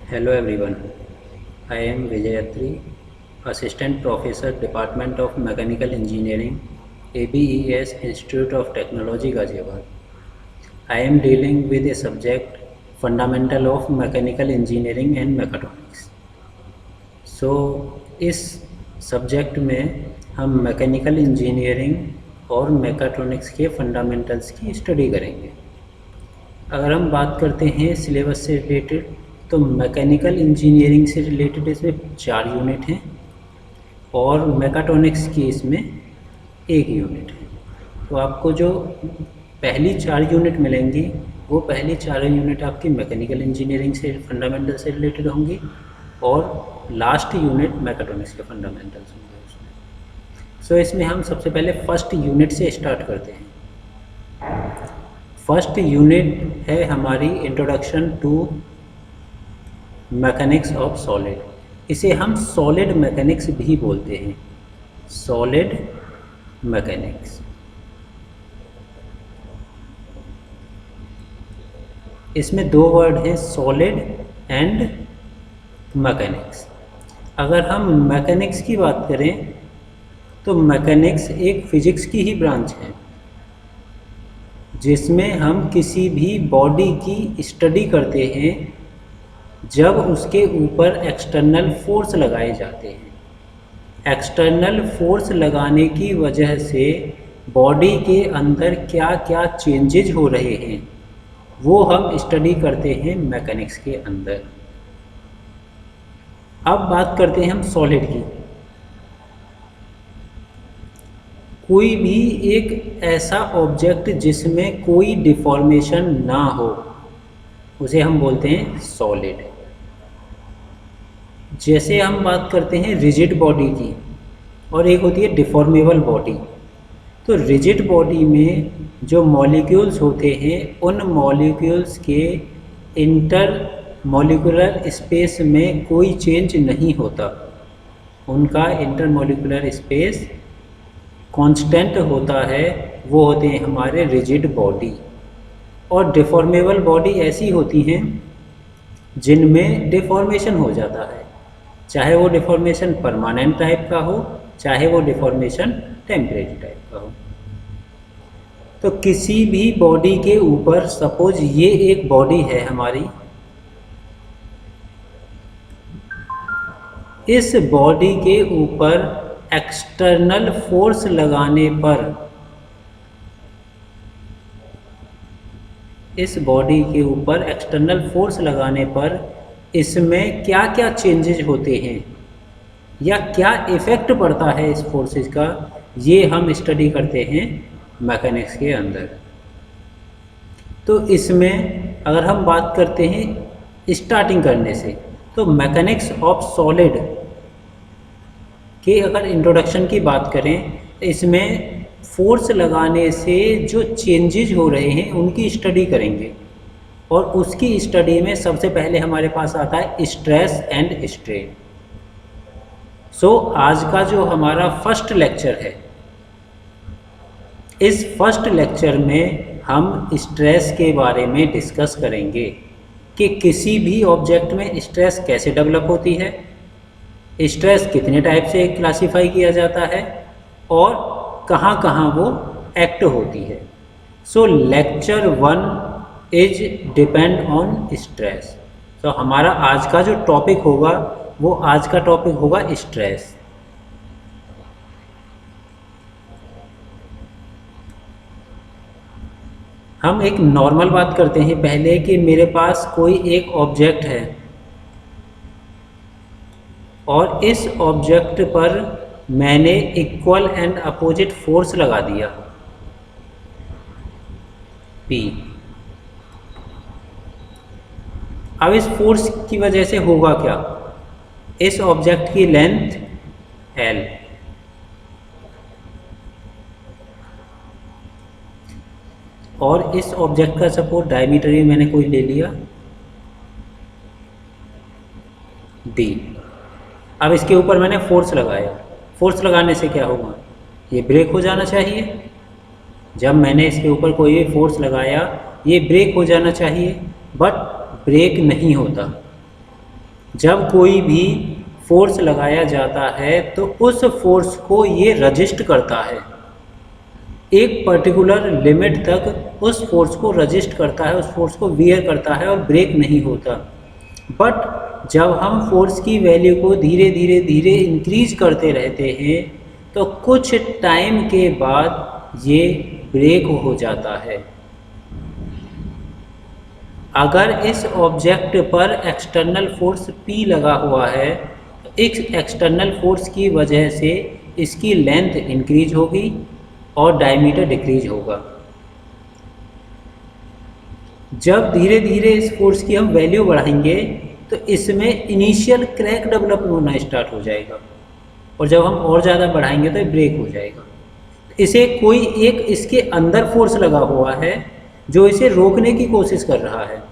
Hello everyone, I am Vijay Atri, Assistant Professor, Department of Mechanical Engineering, ABES Institute of Technology, Ghaziabad. I am dealing with a subject Fundamental of Mechanical Engineering and Mechatronics. इस subject में हम mechanical engineering और mechatronics के fundamentals की study करेंगे। अगर हम बात करते हैं सिलेबस से रिलेटेड, तो मैकेनिकल इंजीनियरिंग से रिलेटेड इसमें 4 यूनिट हैं और मेकाट्रॉनिक्स की इसमें 1 यूनिट है। तो आपको जो पहली 4 यूनिट मिलेंगी वो पहली 4 यूनिट आपकी मैकेनिकल इंजीनियरिंग से फंडामेंटल से रिलेटेड होंगी और लास्ट यूनिट मेकाट्रॉनिक्स के फंडामेंटल्स होंगे उसमें। इसमें हम सबसे पहले फर्स्ट यूनिट से स्टार्ट करते हैं। फर्स्ट यूनिट है हमारी introduction to mechanics of solid. इसे हम सॉलिड मैकेनिक्स भी बोलते हैं, सॉलिड मैकेनिक्स। इसमें 2 वर्ड हैं, सॉलिड एंड मैकेनिक्स। अगर हम मैकेनिक्स की बात करें तो मैकेनिक्स एक फिजिक्स की ही ब्रांच है जिसमें हम किसी भी बॉडी की स्टडी करते हैं जब उसके ऊपर एक्सटर्नल फोर्स लगाए जाते हैं। एक्सटर्नल फोर्स लगाने की वजह से बॉडी के अंदर क्या क्या चेंजेज हो रहे हैं वो हम स्टडी करते हैं मैकेनिक्स के अंदर। अब बात करते हैं हम सॉलिड की। कोई भी एक ऐसा ऑब्जेक्ट जिसमें कोई डिफॉर्मेशन ना हो उसे हम बोलते हैं सॉलिड। जैसे हम बात करते हैं रिजिड बॉडी की और एक होती है डिफॉर्मेबल बॉडी। तो रिजिड बॉडी में जो मॉलिक्यूल्स होते हैं उन मॉलिक्यूल्स के इंटर मॉलिक्यूलर स्पेस में कोई चेंज नहीं होता, उनका इंटर मॉलिक्यूलर स्पेस कांस्टेंट होता है, वो होते हैं हमारे रिजिड बॉडी। और डिफॉर्मेबल बॉडी ऐसी होती हैं जिनमें डिफॉर्मेशन हो जाता है, चाहे वो डिफॉर्मेशन परमानेंट टाइप का हो चाहे वो डिफॉर्मेशन टेम्परेरी टाइप का हो। तो किसी भी बॉडी के ऊपर, सपोज ये एक बॉडी है हमारी, इस बॉडी के ऊपर एक्सटर्नल फोर्स लगाने पर, इस बॉडी के ऊपर एक्सटर्नल फोर्स लगाने पर इसमें क्या क्या चेंजेज होते हैं या क्या इफ़ेक्ट पड़ता है इस फोर्सेस का, ये हम स्टडी करते हैं मैकेनिक्स के अंदर। तो इसमें अगर हम बात करते हैं स्टार्टिंग करने से, तो मैकेनिक्स ऑफ सॉलिड के अगर इंट्रोडक्शन की बात करें तो इसमें फोर्स लगाने से जो चेंजेज हो रहे हैं उनकी स्टडी करेंगे और उसकी स्टडी में सबसे पहले हमारे पास आता है स्ट्रेस एंड स्ट्रेन। आज का जो हमारा फर्स्ट लेक्चर है, इस फर्स्ट लेक्चर में हम स्ट्रेस के बारे में डिस्कस करेंगे कि किसी भी ऑब्जेक्ट में स्ट्रेस कैसे डेवलप होती है, स्ट्रेस कितने टाइप से क्लासीफाई किया जाता है और कहाँ कहाँ वो एक्ट होती है। Lecture 1 is depend on stress. हमारा आज का जो टॉपिक होगा वो आज का टॉपिक होगा स्ट्रेस। हम एक नॉर्मल बात करते हैं पहले कि मेरे पास कोई एक ऑब्जेक्ट है और इस ऑब्जेक्ट पर मैंने इक्वल एंड अपोजिट फोर्स लगा दिया P। अब इस फोर्स की वजह से होगा क्या, इस ऑब्जेक्ट की लेंथ L और इस ऑब्जेक्ट का सपोज डायमीटर ही मैंने कोई ले लिया D। अब इसके ऊपर मैंने फोर्स लगाया, फोर्स लगाने से क्या होगा, ये ब्रेक हो जाना चाहिए। जब मैंने इसके ऊपर कोई भी फोर्स लगाया ये ब्रेक हो जाना चाहिए, बट ब्रेक नहीं होता। जब कोई भी फोर्स लगाया जाता है तो उस फोर्स को ये रजिस्ट करता है, एक पर्टिकुलर लिमिट तक उस फोर्स को रजिस्ट करता है, उस फोर्स को वियर करता है और ब्रेक नहीं होता। बट जब हम फोर्स की वैल्यू को धीरे धीरे धीरे इंक्रीज करते रहते हैं तो कुछ टाइम के बाद ये ब्रेक हो जाता है। अगर इस ऑब्जेक्ट पर एक्सटर्नल फोर्स P लगा हुआ है तो इस एक्सटर्नल फोर्स की वजह से इसकी लेंथ इंक्रीज होगी और डायमीटर डिक्रीज होगा। जब धीरे धीरे इस फोर्स की हम वैल्यू बढ़ाएंगे तो इसमें इनिशियल क्रैक डेवलप होना स्टार्ट हो जाएगा और जब हम और ज़्यादा बढ़ाएंगे तो ब्रेक हो जाएगा। इसे कोई एक इसके अंदर फोर्स लगा हुआ है जो इसे रोकने की कोशिश कर रहा है।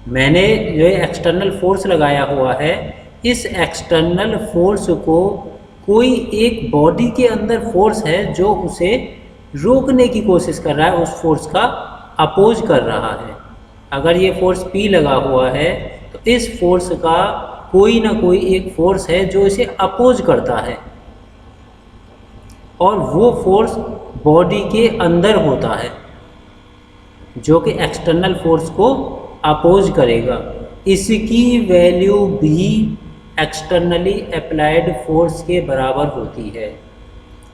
मैंने जो एक्सटर्नल फोर्स लगाया हुआ है, इस एक्सटर्नल फोर्स को कोई एक बॉडी के अंदर फोर्स है जो उसे रोकने की कोशिश कर रहा है, उस फोर्स का अपोज कर रहा है। अगर ये फोर्स P लगा हुआ है तो इस फोर्स का कोई ना कोई एक फोर्स है जो इसे अपोज करता है और वो फोर्स बॉडी के अंदर होता है जो कि एक्सटर्नल फोर्स को अपोज करेगा। इसकी वैल्यू भी एक्सटर्नली अप्लाइड फोर्स के बराबर होती है,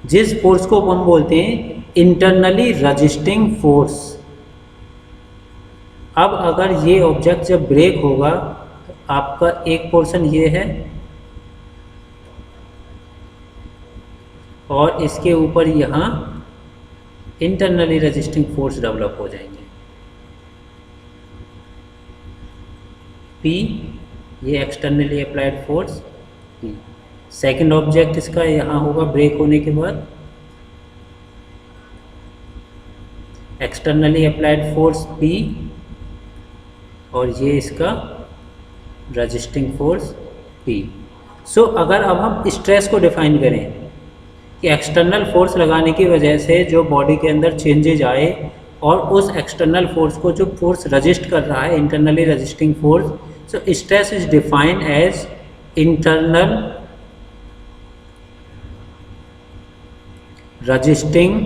जिस फोर्स को हम बोलते हैं इंटरनली रजिस्टिंग फोर्स। अब अगर ये ऑब्जेक्ट जब ब्रेक होगा तो आपका एक पोर्शन ये है और इसके ऊपर यहाँ इंटरनली रजिस्टिंग फोर्स डेवलप हो जाएंगे। P ये externally applied force P। Second object इसका यहाँ होगा ब्रेक होने के बाद, एक्सटर्नली अप्लाइड फोर्स P और ये इसका रजिस्टिंग फोर्स P। सो अगर अब हम स्ट्रेस को डिफाइन करें कि एक्सटर्नल फोर्स लगाने की वजह से जो बॉडी के अंदर चेंजेज आए और उस एक्सटर्नल फोर्स को जो फोर्स रजिस्ट कर रहा है, internally resisting force, so stress is defined as internal resisting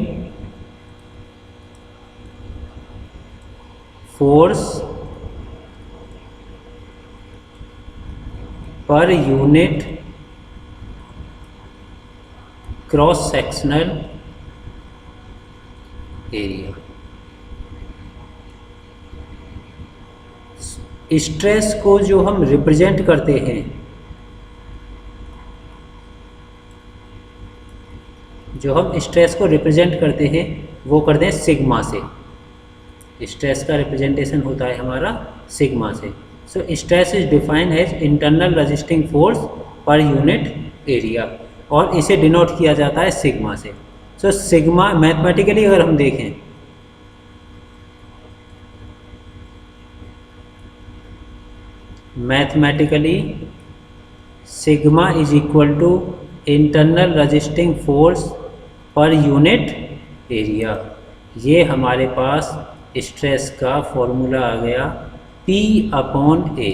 force per unit cross sectional area. Stress को जो हम रिप्रेजेंट करते हैं, जो हम स्ट्रेस को रिप्रेजेंट करते हैं वो करते हैं सिग्मा से। स्ट्रेस का रिप्रेजेंटेशन होता है हमारा सिग्मा से। So stress is defined as internal resisting force per unit area और इसे डिनोट किया जाता है सिग्मा से। सो सिग्मा मैथमेटिकली अगर हम देखें mathematically sigma is equal to internal resisting force per unit area. ये हमारे पास स्ट्रेस का फॉर्मूला आ गया P/A।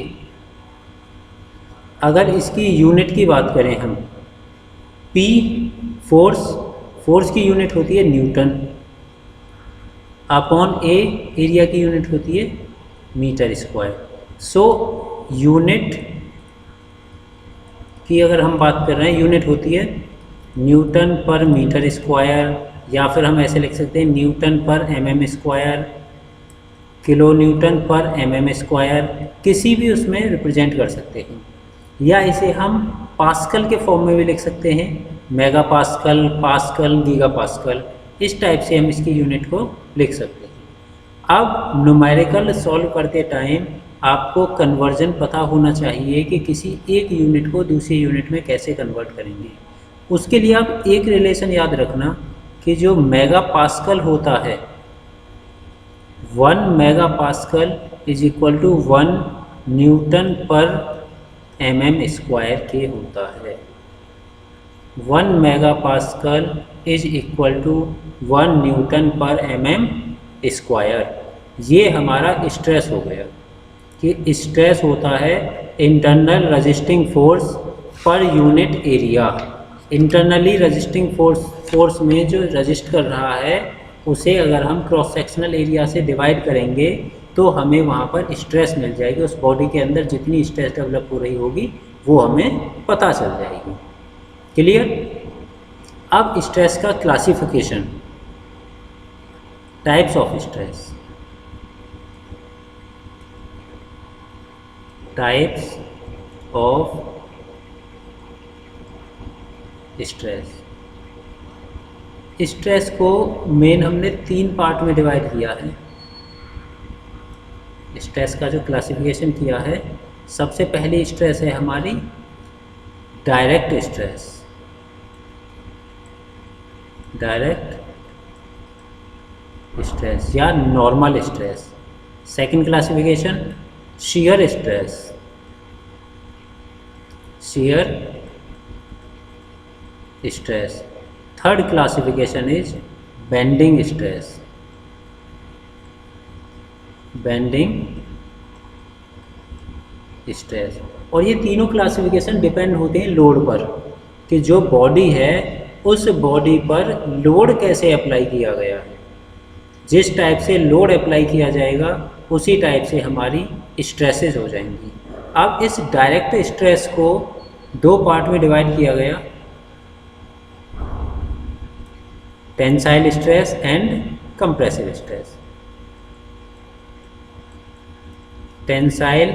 अगर इसकी यूनिट की बात करें हम, P फोर्स की यूनिट होती है न्यूटन, अपॉन A एरिया की यूनिट होती है मीटर स्क्वायर। सो यूनिट की अगर हम बात कर रहे हैं, यूनिट होती है न्यूटन पर मीटर स्क्वायर, या फिर हम ऐसे लिख सकते हैं Newton per mm square, kilo Newton per mm square, किसी भी उसमें रिप्रेजेंट कर सकते हैं। या इसे हम पास्कल के फॉर्म में भी लिख सकते हैं, mega pascal, pascal, giga pascal, इस टाइप से हम इसकी यूनिट को लिख सकते हैं। अब न्यूमेरिकल सॉल्व करते टाइम आपको कन्वर्जन पता होना चाहिए कि किसी एक यूनिट को दूसरी यूनिट में कैसे कन्वर्ट करेंगे। उसके लिए आप एक रिलेशन याद रखना कि जो मेगा पास्कल होता है, 1 mega pascal is equal to 1 newton per mm square के होता है। 1 mega pascal is equal to 1 newton per mm square. ये हमारा स्ट्रेस हो गया। कि स्ट्रेस होता है internal resisting force per unit area. Internally resisting force में जो रजिस्ट कर रहा है उसे अगर हम क्रॉस सेक्शनल एरिया से डिवाइड करेंगे तो हमें वहाँ पर स्ट्रेस मिल जाएगी। उस बॉडी के अंदर जितनी स्ट्रेस डेवलप हो रही होगी वो हमें पता चल जाएगी। क्लियर? अब स्ट्रेस का classification, types of stress, types of stress. Stress को मेन हमने 3 पार्ट में डिवाइड किया है। स्ट्रेस का जो क्लासिफिकेशन किया है, सबसे पहली स्ट्रेस है हमारी डायरेक्ट स्ट्रेस, डायरेक्ट स्ट्रेस या normal stress. Second classification shear stress, shear stress. Third classification is bending stress, bending stress. और ये तीनों क्लासिफिकेशन डिपेंड होते हैं लोड पर, कि जो बॉडी है उस बॉडी पर लोड कैसे अप्लाई किया गया है। जिस टाइप से लोड अप्लाई किया जाएगा उसी टाइप से हमारी स्ट्रेसेस हो जाएंगी। अब इस डायरेक्ट स्ट्रेस को 2 पार्ट में डिवाइड किया गया, tensile stress and compressive stress. Tensile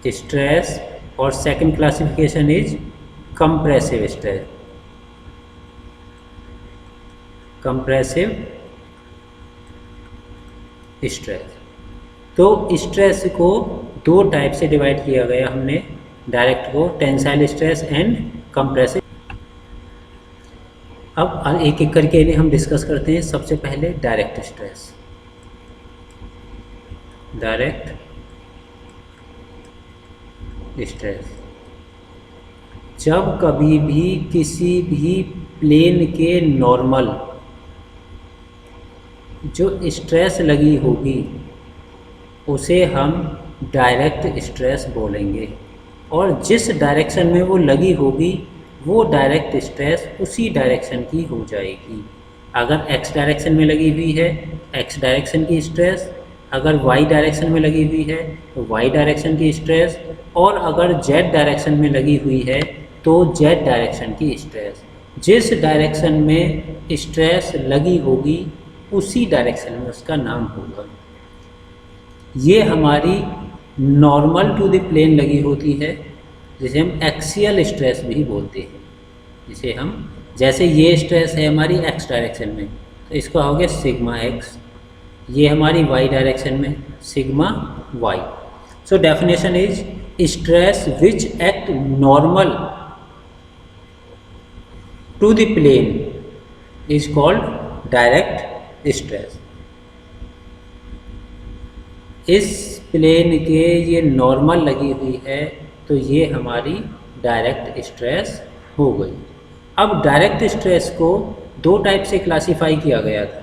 stress और second classification is compressive stress, compressive stress. तो स्ट्रेस को 2 टाइप से डिवाइड किया गया हमने, डायरेक्ट को टेंसाइल स्ट्रेस एंड कंप्रेसिव। अब एक एक करके इन्हें हम डिस्कस करते हैं। सबसे पहले डायरेक्ट स्ट्रेस। डायरेक्ट स्ट्रेस, जब कभी भी किसी भी प्लेन के नॉर्मल जो स्ट्रेस लगी होगी उसे हम डायरेक्ट स्ट्रेस बोलेंगे, और जिस डायरेक्शन में वो लगी होगी वो डायरेक्ट स्ट्रेस उसी डायरेक्शन की हो जाएगी। अगर एक्स डायरेक्शन में लगी हुई है एक्स डायरेक्शन की स्ट्रेस, अगर वाई डायरेक्शन में लगी हुई है तो वाई डायरेक्शन की स्ट्रेस, और अगर जेड डायरेक्शन में लगी हुई है तो जेड डायरेक्शन की स्ट्रेस। जिस डायरेक्शन में स्ट्रेस लगी होगी उसी डायरेक्शन में उसका नाम होगा। ये हमारी नॉर्मल टू द प्लेन लगी होती है, जिसे हम एक्सियल स्ट्रेस भी बोलते हैं। जिसे हम, जैसे ये स्ट्रेस है हमारी एक्स डायरेक्शन में तो इसका हो गया सिग्मा एक्स, ये हमारी वाई डायरेक्शन में sigma y. So definition is stress which act normal to the plane is called direct stress. इस प्लेन के ये नॉर्मल लगी हुई है तो ये हमारी डायरेक्ट स्ट्रेस हो गई। अब डायरेक्ट स्ट्रेस को 2 टाइप से क्लासिफाई किया गया था।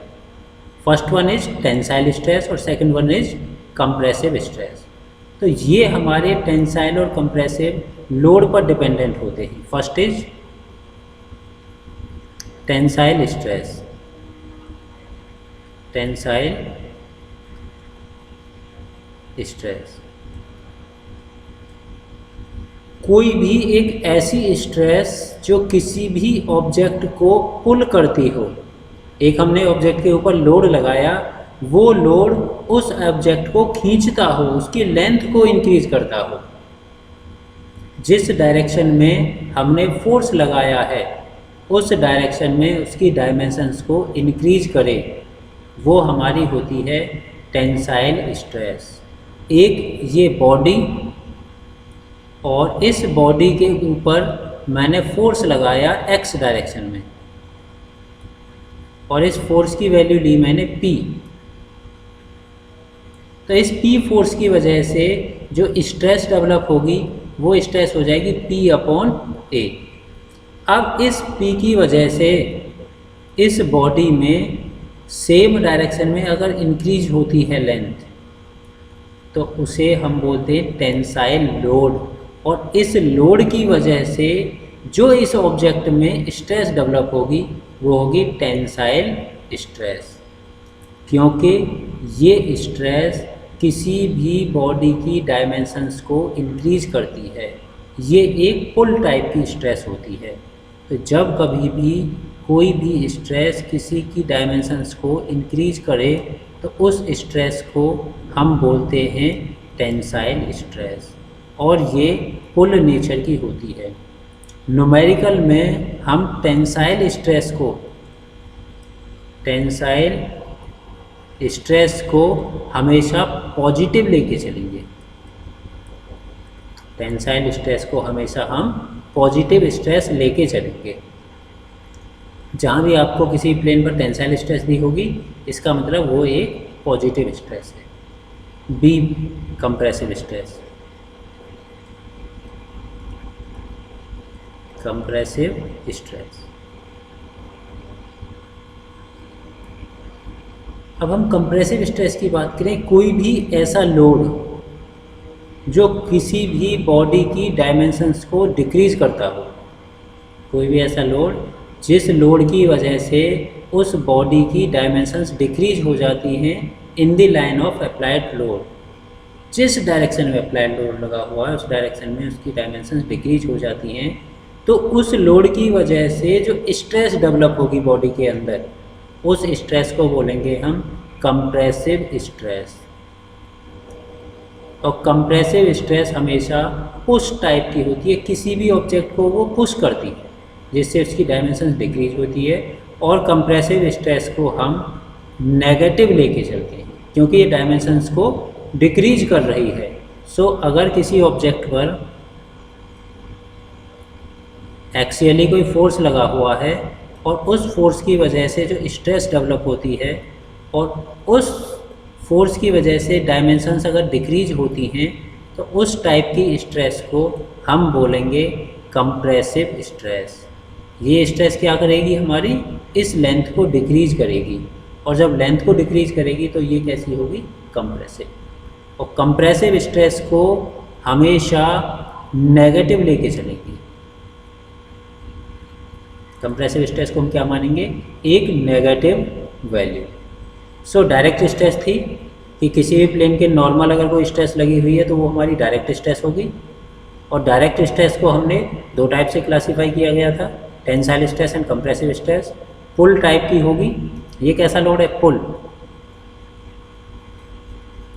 First one is tensile stress और second one is compressive stress. तो ये हमारे टेंसाइल और कंप्रेसिव लोड पर डिपेंडेंट होते हैं। First is tensile stress, tensile stress कोई भी एक ऐसी स्ट्रेस जो किसी भी ऑब्जेक्ट को पुल करती हो। एक हमने ऑब्जेक्ट के ऊपर लोड लगाया, वो लोड उस ऑब्जेक्ट को खींचता हो, उसकी लेंथ को इंक्रीज करता हो। जिस डायरेक्शन में हमने फोर्स लगाया है उस डायरेक्शन में उसकी डायमेंशंस को इंक्रीज करे, वो हमारी होती है टेंसाइल स्ट्रेस। एक ये बॉडी, और इस बॉडी के ऊपर मैंने फोर्स लगाया एक्स डायरेक्शन में, और इस फोर्स की वैल्यू ली मैंने P। तो इस P फोर्स की वजह से जो स्ट्रेस डेवलप होगी वो स्ट्रेस हो जाएगी P/A। अब इस P की वजह से इस बॉडी में सेम डायरेक्शन में अगर इंक्रीज होती है लेंथ, तो उसे हम बोलते हैं टेंसाइल लोड। और इस लोड की वजह से जो इस ऑब्जेक्ट में स्ट्रेस डेवलप होगी वो होगी टेंसाइल स्ट्रेस, क्योंकि ये स्ट्रेस किसी भी बॉडी की डायमेंशंस को इंक्रीज करती है। ये एक पुल टाइप की स्ट्रेस होती है। तो जब कभी भी कोई भी स्ट्रेस किसी की डायमेंशंस को इंक्रीज करे तो उस स्ट्रेस को हम बोलते हैं टेंसाइल स्ट्रेस, और ये पुल नेचर की होती है। न्यूमेरिकल में हम टेंसाइल स्ट्रेस को हमेशा पॉजिटिव लेके चलेंगे। टेंसाइल स्ट्रेस को हमेशा हम पॉजिटिव स्ट्रेस लेके चलेंगे। जहाँ भी आपको किसी प्लेन पर टेंसाइल स्ट्रेस दी होगी इसका मतलब वो एक पॉजिटिव स्ट्रेस है। B compressive stress. Compressive stress. अब हम कंप्रेसिव स्ट्रेस की बात करें, कोई भी ऐसा लोड जो किसी भी बॉडी की डायमेंशंस को डिक्रीज करता हो, कोई भी ऐसा लोड जिस लोड की वजह से उस बॉडी की डायमेंशंस डिक्रीज हो जाती हैं in the line of applied load. जिस डायरेक्शन में अप्लाइड लोड लगा हुआ है उस डायरेक्शन में उसकी डायमेंशंस डिक्रीज हो जाती हैं, तो उस लोड की वजह से जो स्ट्रेस डेवलप होगी बॉडी के अंदर, उस स्ट्रेस को बोलेंगे हम कंप्रेसिव स्ट्रेस। और कंप्रेसिव स्ट्रेस हमेशा पुश टाइप की होती है, किसी भी ऑब्जेक्ट को वो पुश करती है जिससे उसकी डायमेंशन डिक्रीज होती है। और कंप्रेसिव स्ट्रेस को हम नेगेटिव लेके चलते हैं क्योंकि ये डायमेंशंस को डिक्रीज कर रही है। सो अगर किसी ऑब्जेक्ट पर एक्सियली कोई फोर्स लगा हुआ है और उस फोर्स की वजह से जो स्ट्रेस डेवलप होती है और उस फोर्स की वजह से डायमेंशंस अगर डिक्रीज होती हैं तो उस टाइप की स्ट्रेस को हम बोलेंगे कंप्रेसिव स्ट्रेस। ये स्ट्रेस क्या करेगी, हमारी इस लेंथ को डिक्रीज करेगी, और जब लेंथ को डिक्रीज करेगी तो ये कैसी होगी, कंप्रेसिव। और कंप्रेसिव स्ट्रेस को हमेशा नेगेटिव लेके चलेगी। कंप्रेसिव स्ट्रेस को हम क्या मानेंगे, एक negative value. So direct stress थी कि किसी भी प्लेन के नॉर्मल अगर कोई स्ट्रेस लगी हुई है तो वो हमारी डायरेक्ट स्ट्रेस होगी। और डायरेक्ट स्ट्रेस को हमने दो टाइप से क्लासीफाई किया गया था, tensile stress and compressive stress. Pull type की होगी, ये कैसा लोड है, पुल।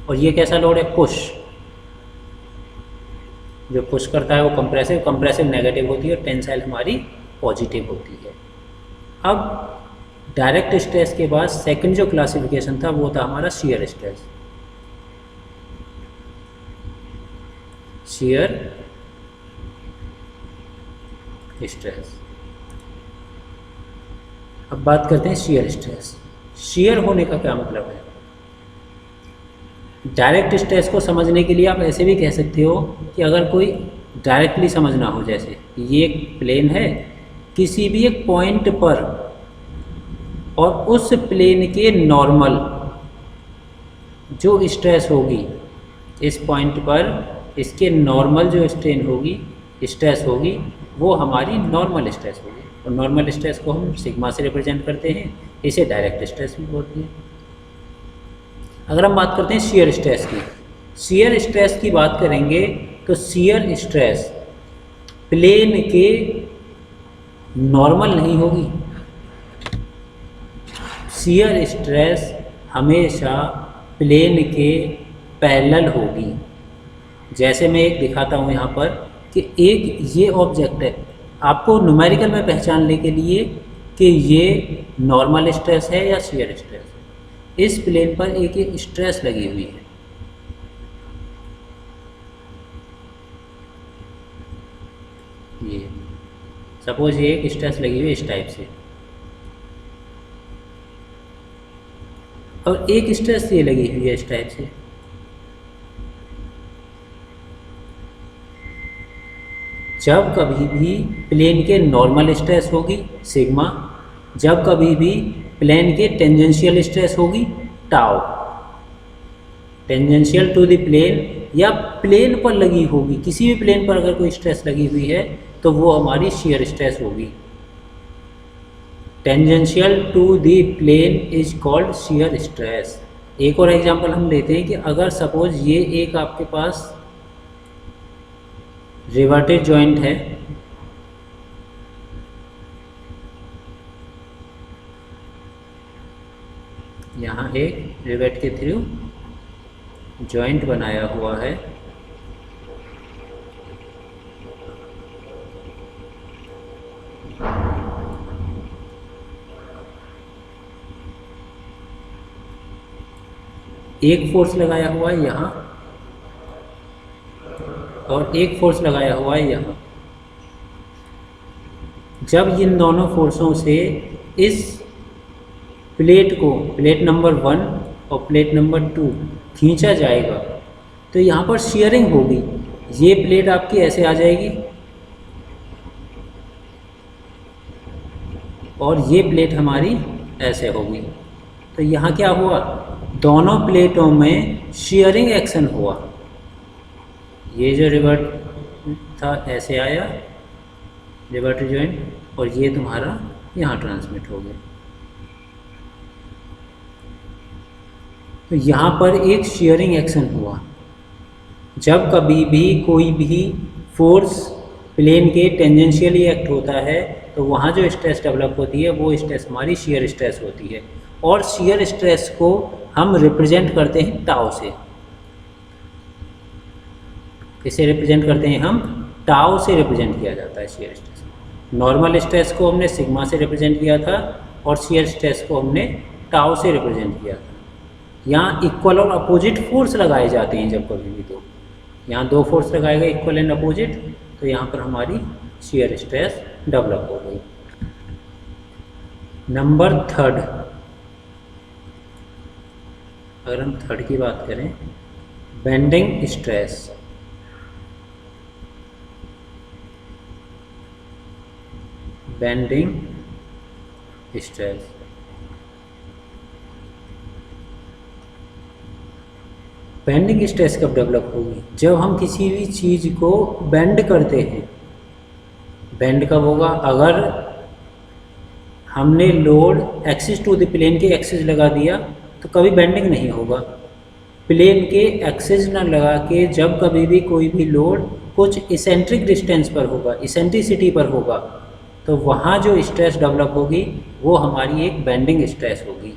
और ये कैसा लोड है, पुश। जो पुश करता है वो कंप्रेसिव, कंप्रेसिव नेगेटिव होती है और टेंसाइल हमारी पॉजिटिव होती है। अब डायरेक्ट स्ट्रेस के बाद सेकंड जो क्लासिफिकेशन था वो था हमारा शियर स्ट्रेस। Shear stress. अब बात करते हैं शियर स्ट्रेस। शियर होने का क्या मतलब है। डायरेक्ट स्ट्रेस को समझने के लिए आप ऐसे भी कह सकते हो कि अगर कोई डायरेक्टली समझना हो, जैसे ये एक प्लेन है किसी भी एक पॉइंट पर और उस प्लेन के नॉर्मल जो स्ट्रेस होगी इस पॉइंट पर, इसके नॉर्मल जो स्ट्रेन होगी, स्ट्रेस होगी, वो हमारी नॉर्मल स्ट्रेस होगी। और नॉर्मल स्ट्रेस को हम सिग्मा से रिप्रेजेंट करते हैं, इसे डायरेक्ट स्ट्रेस भी बोलते हैं। अगर हम बात करते हैं शियर स्ट्रेस की, शियर स्ट्रेस की बात करेंगे तो शियर स्ट्रेस प्लेन के नॉर्मल नहीं होगी। शियर स्ट्रेस हमेशा प्लेन के पैरेलल होगी। जैसे मैं एक दिखाता हूँ यहाँ पर कि एक ये ऑब्जेक्ट है, आपको न्यूमेरिकल में पहचानने के लिए कि ये नॉर्मल स्ट्रेस है या शियर स्ट्रेस है। इस प्लेन पर एक एक स्ट्रेस लगी हुई है, ये सपोज ये एक स्ट्रेस लगी हुई है इस टाइप से, और एक स्ट्रेस ये लगी हुई है इस टाइप से। जब कभी भी प्लेन के नॉर्मल स्ट्रेस होगी सिग्मा, जब कभी भी प्लेन के टेंजेंशियल स्ट्रेस होगी tau. Tangential to the plane या प्लेन पर लगी होगी, किसी भी प्लेन पर अगर कोई स्ट्रेस लगी हुई है तो वो हमारी शियर स्ट्रेस होगी। Tangential to the plane is called shear stress. एक और एग्जांपल हम लेते हैं कि अगर सपोज ये एक आपके पास रिवर्टेड जॉइंट है, यहाँ एक रिवेट के थ्रू जॉइंट बनाया हुआ है, एक फोर्स लगाया हुआ है यहाँ और एक फोर्स लगाया हुआ है यहाँ। जब इन दोनों फोर्सों से इस प्लेट को, प्लेट नंबर 1 और प्लेट नंबर 2 खींचा जाएगा तो यहाँ पर शियरिंग होगी। ये प्लेट आपकी ऐसे आ जाएगी और ये प्लेट हमारी ऐसे होगी। तो यहाँ क्या हुआ, दोनों प्लेटों में शियरिंग एक्शन हुआ। ये जो रिवर्ट था ऐसे आया रिवर्टेड जॉइंट, और ये तुम्हारा यहाँ ट्रांसमिट हो गया। तो यहाँ पर एक शियरिंग एक्शन हुआ। जब कभी भी कोई भी फोर्स प्लेन के टेंजेंशियली एक्ट होता है तो वहाँ जो स्ट्रेस डेवलप होती है वो स्ट्रेस हमारी शियर स्ट्रेस होती है। और शियर स्ट्रेस को हम रिप्रेजेंट करते हैं टाउ से। किसे रिप्रेजेंट करते हैं हम? टाउ से रिप्रेजेंट किया जाता है शियर स्ट्रेस। नॉर्मल स्ट्रेस को हमने सिग्मा से रिप्रेजेंट किया था और शियर स्ट्रेस को हमने टाउ से रिप्रेजेंट किया था। यहाँ इक्वल और अपोजिट फोर्स लगाए जाते हैं जब कभी भी, तो यहाँ दो फोर्स लगाए गए इक्वल एंड अपोजिट, तो यहाँ पर हमारी शियर स्ट्रेस डेवलप हो गई। नंबर 3, अगर हम 3 की बात करें, bending stress. Bending stress bending stress कब डेवलप होगी? जब हम किसी भी चीज़ को बेंड करते हैं। बेंड कब होगा? अगर हमने load axis to the plane के एक्सिस लगा दिया तो कभी बेंडिंग नहीं होगा। प्लेन के एक्सिस न लगा के जब कभी भी कोई भी लोड कुछ इसेंट्रिक डिस्टेंस पर होगा, इसेंट्रिसिटी पर होगा, तो वहाँ जो स्ट्रेस डेवलप होगी वो हमारी एक बेंडिंग स्ट्रेस होगी।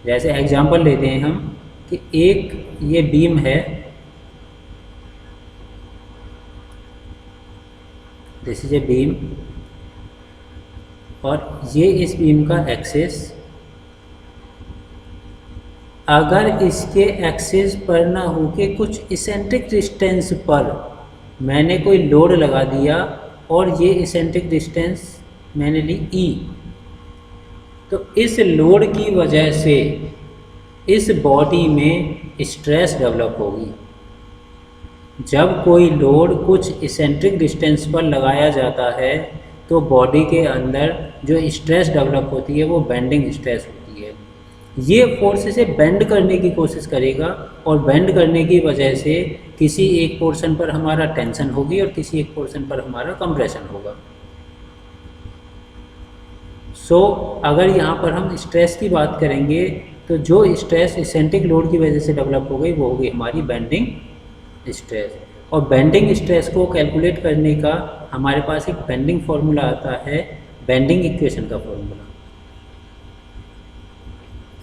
जैसे एग्जांपल लेते हैं हम कि एक ये बीम है, दिस इज ए बीम, और ये इस बीम का एक्सिस, अगर इसके एक्सिस पर ना होके कुछ इसेंट्रिक डिस्टेंस पर मैंने कोई लोड लगा दिया और ये इसेंट्रिक डिस्टेंस मैंने ली E, तो इस लोड की वजह से इस बॉडी में स्ट्रेस डेवलप होगी। जब कोई लोड कुछ इसेंट्रिक डिस्टेंस पर लगाया जाता है तो बॉडी के अंदर जो स्ट्रेस डेवलप होती है वो बेंडिंग स्ट्रेस होती है। ये फोर्स इसे बेंड करने की कोशिश करेगा और बेंड करने की वजह से किसी एक पोर्शन पर हमारा टेंशन होगी और किसी एक पोर्शन पर हमारा कंप्रेशन होगा। अगर यहाँ पर हम स्ट्रेस की बात करेंगे तो जो स्ट्रेस इसेंट्रिक लोड की वजह से डेवलप हो गई वो होगी हमारी बेंडिंग स्ट्रेस। और बेंडिंग स्ट्रेस को कैलकुलेट करने का हमारे पास एक बेंडिंग फार्मूला आता है, बेंडिंग इक्वेशन का formula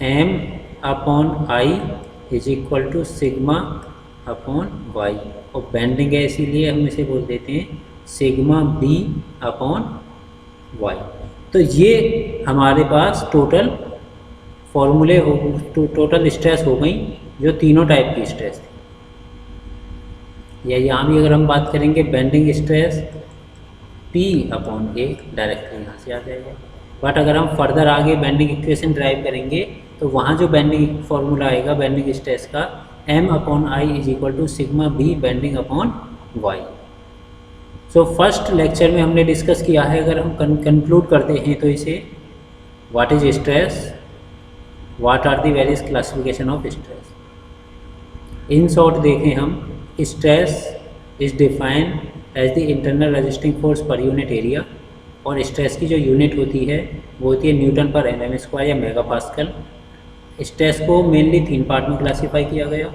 M/I is equal to sigma upon y, और बेंडिंग है इसीलिए हम इसे बोल देते हैं सिग्मा B अपॉन वाई। तो ये हमारे पास टोटल फॉर्मूले हो, टोटल स्ट्रेस हो गई जो तीनों टाइप की स्ट्रेस थी। या यहाँ भी अगर हम बात करेंगे bending stress P upon A directly यहाँ से आ जाएगा। बट अगर हम फर्दर आगे बेंडिंग इक्वेशन ड्राइव करेंगे तो वहाँ जो बेंडिंग फॉर्मूला आएगा बेंडिंग स्ट्रेस का M/I is equal to sigma B bending upon y. First lecture में हमने डिस्कस किया है, अगर हम कंक्लूड करते हैं तो इसे, what is stress, what are the various classification of stress. In short देखें हम, stress is defined as the internal resisting force per unit area, और स्ट्रेस की जो यूनिट होती है वो होती है न्यूटन पर एम एम स्क्वायर या मेगा पास्कल। स्ट्रेस को मेनली 3 पार्ट में क्लासीफाई किया गया,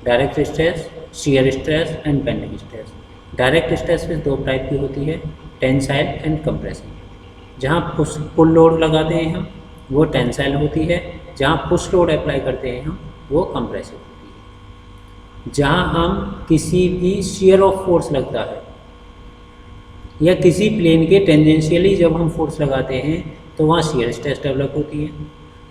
direct stress, shear stress and bending stress. Direct stress में 2 टाइप की होती है, टेंसाइल एंड कंप्रेसिव। जहाँ पुल लोड लगाते हैं हम वो टेंसाइल होती है, जहाँ पुश लोड अप्लाई करते हैं हम वो कंप्रेसिव होती है। जहाँ हम किसी भी शियर ऑफ फोर्स लगता है या किसी प्लेन के टेंजेंशियली जब हम फोर्स लगाते हैं तो वहाँ शियर स्ट्रेस डेवलप होती है,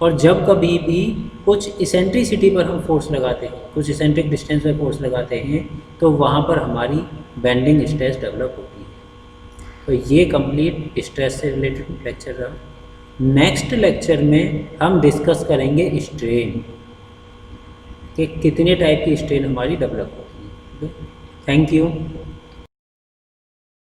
और जब कभी भी कुछ इसेंट्रिसिटी पर हम फोर्स लगाते हैं, कुछ इसेंट्रिक डिस्टेंस पर फोर्स लगाते हैं, तो वहाँ पर हमारी बेंडिंग स्ट्रेस डेवलप होती है। तो ये कंप्लीट स्ट्रेस से रिलेटेड लेक्चर रहा। नेक्स्ट लेक्चर में हम डिस्कस करेंगे स्ट्रेन, कि कितने टाइप की स्ट्रेन हमारी डेवलप होती है। Thank you.